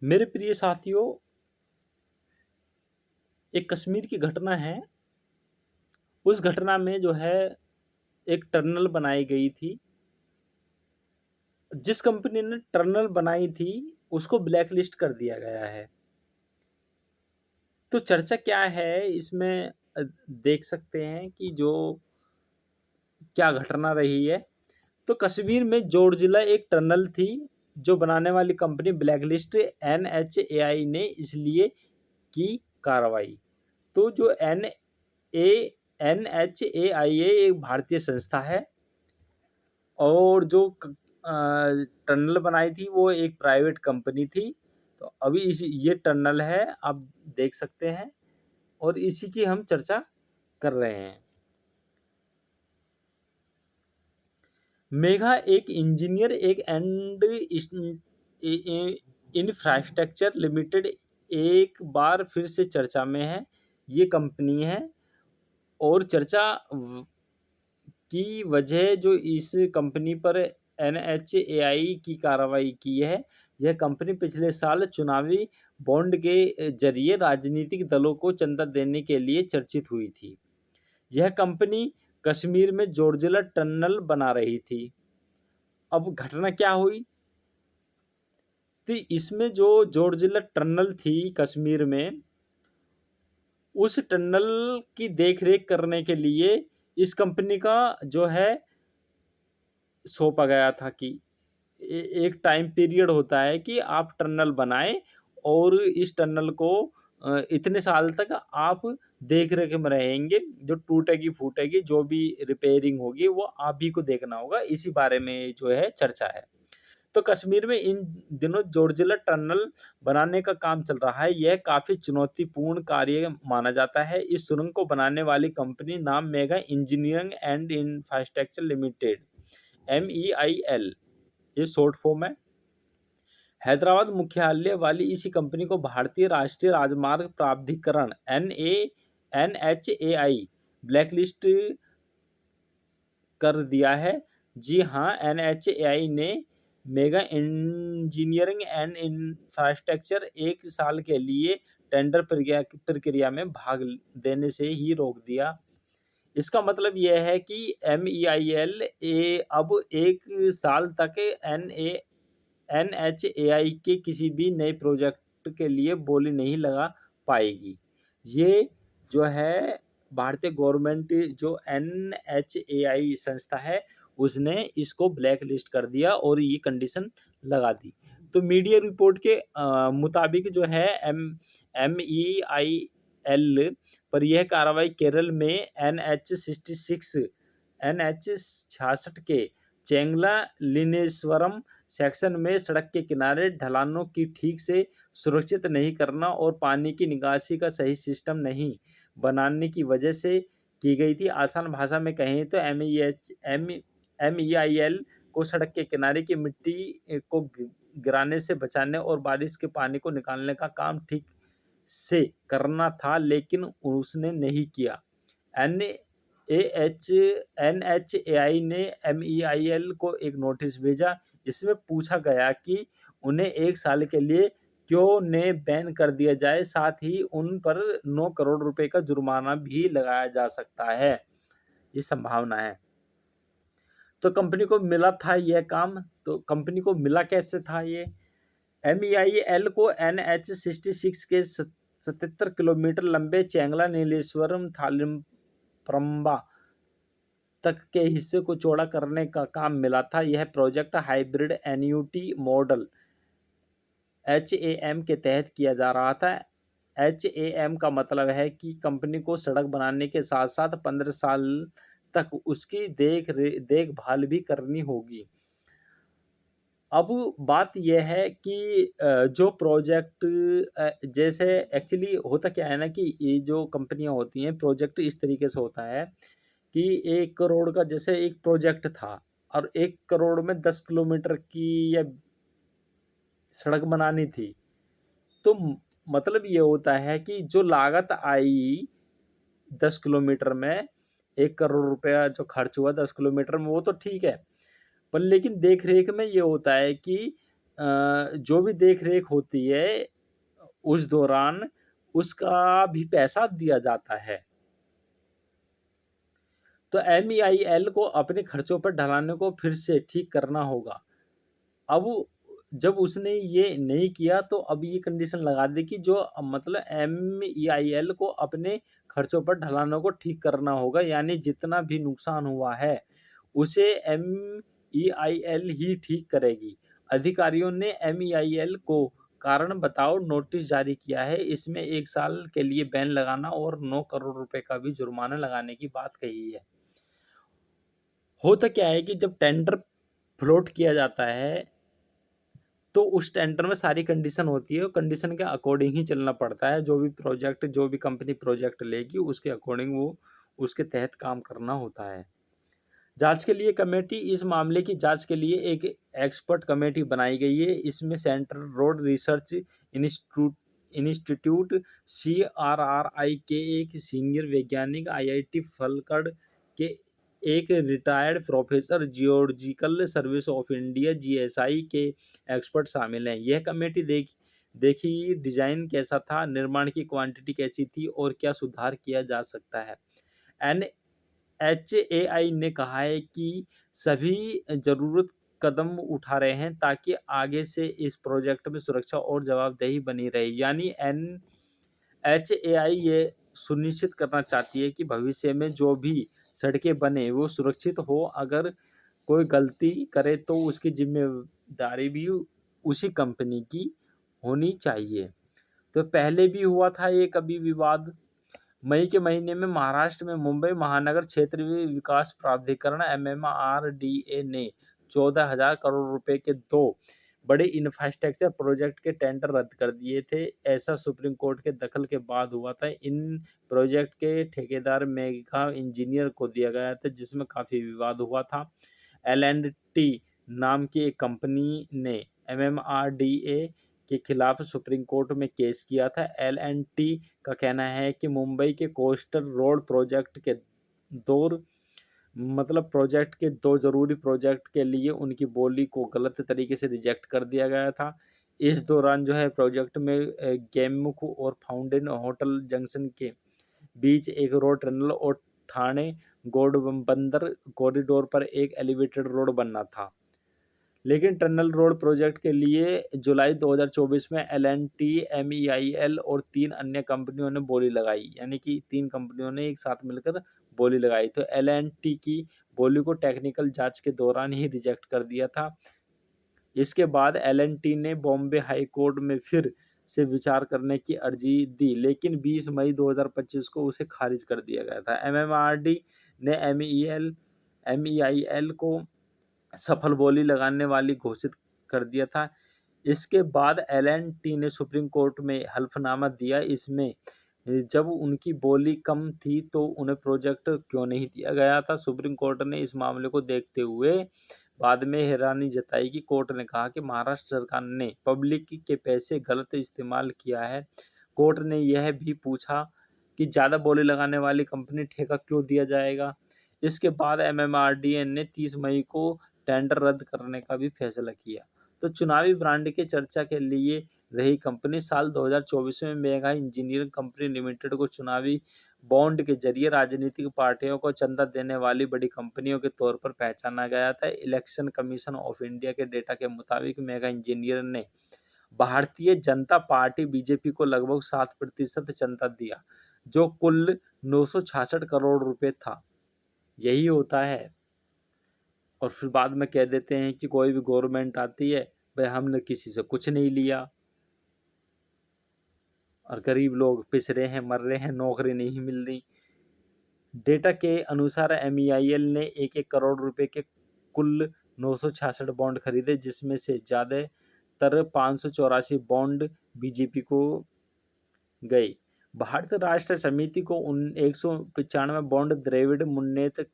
मेरे प्रिय साथियों, एक कश्मीर की घटना है। उस घटना में जो है एक टनल बनाई गई थी। जिस कंपनी ने टनल बनाई थी, उसको ब्लैक लिस्ट कर दिया गया है। तो चर्चा क्या है इसमें, देख सकते हैं कि जो क्या घटना रही है। तो कश्मीर में जोड़जिला एक टनल थी, जो बनाने वाली कंपनी ब्लैक लिस्ट NHAI ने इसलिए की कार्रवाई। तो जो NHAI एक भारतीय संस्था है, और जो टनल बनाई थी वो एक प्राइवेट कंपनी थी। तो अभी ये टनल है, आप देख सकते हैं, और इसी की हम चर्चा कर रहे हैं। मेघा एक इंजीनियर एक एंड इंफ्रास्ट्रक्चर लिमिटेड एक बार फिर से चर्चा में है। ये कंपनी है, और चर्चा की वजह जो इस कंपनी पर NHAI की कार्रवाई की है। यह कंपनी पिछले साल चुनावी बॉन्ड के जरिए राजनीतिक दलों को चंदा देने के लिए चर्चित हुई थी। यह कंपनी कश्मीर में जोड़जिला टनल बना रही थी। अब घटना क्या हुई? तो इसमें जो जोड़जिला टनल थी कश्मीर में, उस टनल की देखरेख करने के लिए इस कंपनी का जो है सौंपा गया था कि एक टाइम पीरियड होता है कि आप टनल बनाएं, और इस टनल को इतने साल तक आप देख रेख में रहेंगे। जो टूटेगी फूटेगी, जो भी रिपेयरिंग होगी, वो आप ही को देखना होगा। इसी बारे में जो है चर्चा है। तो कश्मीर में इन दिनों जोड़जिला टनल बनाने का काम चल रहा है। यह काफी चुनौतीपूर्ण कार्य माना जाता है। इस सुरंग को बनाने वाली कंपनी नाम mega engineering and infrastructure limited, MEIL, ये शॉर्ट फॉर्म है। हैदराबाद मुख्यालय वाली इसी कंपनी को भारतीय राष्ट्रीय राजमार्ग प्राधिकरण NHAI ब्लैकलिस्ट कर दिया है। जी हाँ, NHAI ने मेगा इंजीनियरिंग एंड इंफ्रास्ट्रक्चर एक साल के लिए टेंडर प्रक्रिया में भाग देने से ही रोक दिया। इसका मतलब यह है कि MEIL अब एक साल तक NHAI के किसी भी नए प्रोजेक्ट के लिए बोली नहीं लगा पाएगी। ये जो है भारतीय गवर्नमेंट, जो NHAI संस्था है, उसने इसको ब्लैक लिस्ट कर दिया और ये कंडीशन लगा दी। तो मीडिया रिपोर्ट के मुताबिक जो है MEIL पर यह कार्रवाई केरल में NH66 के चेंगला लिनेश्वरम सेक्शन में सड़क के किनारे ढलानों की ठीक से सुरक्षित नहीं करना और पानी की निकासी का सही सिस्टम नहीं बनाने की वजह से की गई थी। आसान भाषा में कहें तो MEIL को सड़क के किनारे की मिट्टी को गिराने से बचाने और बारिश के पानी को निकालने का काम ठीक से करना था, लेकिन उसने नहीं किया। NHAI ने MEIL को एक नोटिस भेजा। इसमें पूछा गया कि उन्हें एक साल के लिए क्यों ने बैन कर दिया जाए, साथ ही उन पर 9 करोड़ रुपए का जुर्माना भी लगाया जा सकता है। ये संभावना है। तो कंपनी को मिला था यह काम। तो कंपनी को मिला कैसे था ये? MEIL को NH66 के 77 किलोमीटर लंबे चेंगला नीलेश्वरम थालिमप्रम्बा तक के हिस्से को चौड़ा करने का काम मिला था। यह project hybrid annuity model HAM के तहत किया जा रहा था। HAM का मतलब है कि कंपनी को सड़क बनाने के साथ साथ 15 साल तक उसकी देखभाल भी करनी होगी। अब बात यह है कि जो प्रोजेक्ट जैसे एक्चुअली होता क्या है ना, कि ये जो कंपनियां होती हैं, प्रोजेक्ट इस तरीके से होता है कि 1 करोड़ का जैसे एक प्रोजेक्ट था, और 1 करोड़ में 10 किलोमीटर की या सड़क बनानी थी। तो मतलब ये होता है कि जो लागत आई 10 किलोमीटर में, 1 करोड़ रुपया जो खर्च हुआ 10 किलोमीटर में, वो तो ठीक है। पर लेकिन देख रेख में ये होता है कि जो भी देख-रेख होती है उस दौरान उसका भी पैसा दिया जाता है। तो MEIL को अपने खर्चों पर ढलाने को फिर से ठीक करना होगा। अब जब उसने ये नहीं किया तो अब ये कंडीशन लगा दी कि जो मतलब MEIL को अपने खर्चों पर ढलानों को ठीक करना होगा, यानी जितना भी नुकसान हुआ है उसे MEIL ही ठीक करेगी। अधिकारियों ने MEIL को कारण बताओ नोटिस जारी किया है। इसमें 1 साल के लिए बैन लगाना और 9 करोड़ रुपए का भी जुर्माना लगाने की बात कही है। होता क्या है कि जब टेंडर फ्लोट किया जाता है तो उस टेंडर में सारी कंडीशन होती है और कंडीशन के अकॉर्डिंग ही चलना पड़ता है। जो भी कंपनी प्रोजेक्ट लेगी उसके अकॉर्डिंग वो उसके तहत काम करना होता है। जांच के लिए कमेटी इस मामले की जांच के लिए एक एक्सपर्ट कमेटी बनाई गई है। इसमें central road research institute CRRI के एक सीनियर वैज्ञानिक, IIT फलकड़ के एक retired professor, geological service of India GSI के एक्सपर्ट शामिल हैं। यह कमेटी देखी डिजाइन कैसा था, निर्माण की क्वांटिटी कैसी थी और क्या सुधार किया जा सकता है। NHAI ने कहा है कि सभी जरूरत कदम उठा रहे हैं ताकि आगे से इस प्रोजेक्ट में सुरक्षा और जवाबदेही बनी रहे। यानी NHAI ये सुनिश्चित करना चाहती है कि भविष्य में जो भी सड़कें बने वो सुरक्षित हो। अगर कोई गलती करे तो उसकी जिम्मेदारी भी उसी कंपनी की होनी चाहिए। तो पहले भी हुआ था ये कभी विवाद। मई के महीने में महाराष्ट्र में मुंबई महानगर क्षेत्रीय विकास प्राधिकरण MMRDA ने 14,000 करोड़ रुपए के 2 बड़े इंफ्रास्ट्रक्चर प्रोजेक्ट के टेंडर रद्द कर दिए थे। ऐसा सुप्रीम कोर्ट के दखल के बाद हुआ था। इन प्रोजेक्ट के ठेकेदार मेगा इंजीनियर को दिया गया था, जिसमें काफ़ी विवाद हुआ था। L&T नाम की एक कंपनी ने MMRDA के खिलाफ सुप्रीम कोर्ट में केस किया था। L&T का कहना है कि मुंबई के कोस्टल रोड प्रोजेक्ट के 2 जरूरी प्रोजेक्ट के लिए उनकी बोली को गलत तरीके से रिजेक्ट कर दिया गया था। इस दौरान जो है प्रोजेक्ट में गेमुख और फाउंटेन होटल जंक्शन के बीच एक रोड टनल और ठाणे घोड़बंदर कॉरिडोर पर एक एलिवेटेड रोड बनना था। लेकिन टनल रोड प्रोजेक्ट के लिए जुलाई 2024 में L&T, MEIL और 3 अन्य कंपनियों ने बोली लगाई, यानी कि 3 कंपनियों ने एक साथ मिलकर बोली लगाई। तो L&T की बोली को टेक्निकल जांच के दौरान ही रिजेक्ट कर दिया था। इसके बाद L&T ने बॉम्बे हाई कोर्ट में फिर से विचार करने की अर्जी दी, लेकिन 20 मई 2025 को उसे खारिज कर दिया गया था। MMRD ने MEIL को सफल बोली लगाने वाली घोषित कर दिया था। इसके बाद L&T ने सुप्रीम कोर्ट में हल्फनामा दिया। इसमें जब उनकी बोली कम थी तो उन्हें प्रोजेक्ट क्यों नहीं दिया गया था। सुप्रीम कोर्ट ने इस मामले को देखते हुए बाद में हैरानी जताई कि कोर्ट ने कहा कि महाराष्ट्र सरकार ने पब्लिक के पैसे गलत इस्तेमाल किया है। कोर्ट ने यह भी पूछा कि ज़्यादा बोली लगाने वाली कंपनी ठेका क्यों दिया जाएगा। इसके बाद MMRDA ने 30 मई को टेंडर रद्द करने का भी फैसला किया। तो चुनावी ब्रांड के चर्चा के लिए रही कंपनी साल 2024 में मेगा इंजीनियरिंग कंपनी लिमिटेड को चुनावी बॉन्ड के जरिए राजनीतिक पार्टियों को चंदा देने वाली बड़ी कंपनियों के तौर पर पहचाना गया था। इलेक्शन कमीशन ऑफ इंडिया के डेटा के मुताबिक मेगा इंजीनियर ने भारतीय जनता पार्टी BJP को लगभग 7% चंदा दिया, जो कुल 966 करोड़ रुपए था। यही होता है। और फिर बाद में कह देते हैं कि कोई भी गवर्नमेंट आती है, भाई हमने किसी से कुछ नहीं लिया, और गरीब लोग पिस रहे हैं, मर रहे हैं, नौकरी नहीं मिल रही। डेटा के अनुसार MEIL ने 1-1 करोड़ रुपए के कुल 966 बॉन्ड खरीदे, जिसमें से ज़्यादातर 584 बॉन्ड BJP को गए। भारतीय राष्ट्र समिति को 195 बॉन्ड द्रविड़ मुन्नेत्र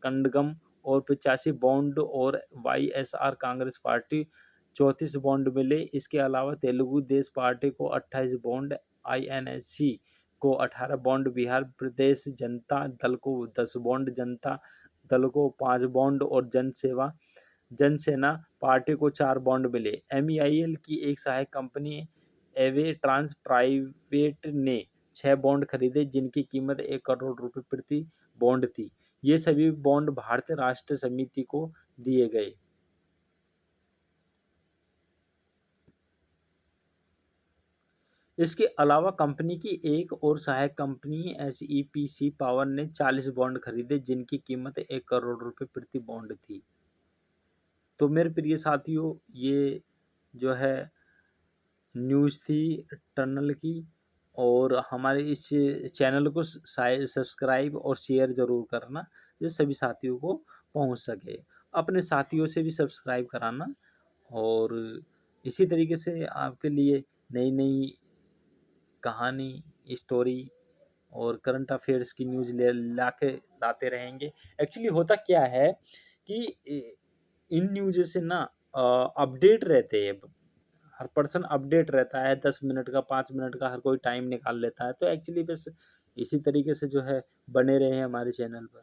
कड़गम और 85 बॉन्ड और YSR कांग्रेस पार्टी 34 बॉन्ड मिले। इसके अलावा तेलुगु देश पार्टी को 28 बॉन्ड, INC को 18 बॉन्ड, बिहार प्रदेश जनता दल को 10 बॉन्ड, जनता दल को 5 बॉन्ड और जनसेना पार्टी को 4 बॉन्ड मिले। MEIL की एक सहायक कंपनी एवे ट्रांस प्राइवेट ने 6 बॉन्ड खरीदे जिनकी कीमत 1 करोड़ रुपए प्रति बॉन्ड थी। ये सभी बॉन्ड भारतीय राष्ट्र समिति को दिए गए। इसके अलावा कंपनी की एक और सहायक कंपनी SEPC पावर ने 40 बॉन्ड खरीदे जिनकी कीमत 1 करोड़ रुपए प्रति बॉन्ड थी। तो मेरे प्रिय साथियों, ये जो है न्यूज़ थी टनल की, और हमारे इस चैनल को सब्सक्राइब और शेयर ज़रूर करना, जो सभी साथियों को पहुंच सके। अपने साथियों से भी सब्सक्राइब कराना, और इसी तरीके से आपके लिए नई नई कहानी, स्टोरी और करंट अफेयर्स की न्यूज़ लाते रहेंगे। एक्चुअली होता क्या है कि इन न्यूज़ से ना अपडेट रहते हैं, हर पर्सन अपडेट रहता है, 10 मिनट का, 5 मिनट का हर कोई टाइम निकाल लेता है। तो एक्चुअली बस इसी तरीके से जो है बने रहे हमारे चैनल पर।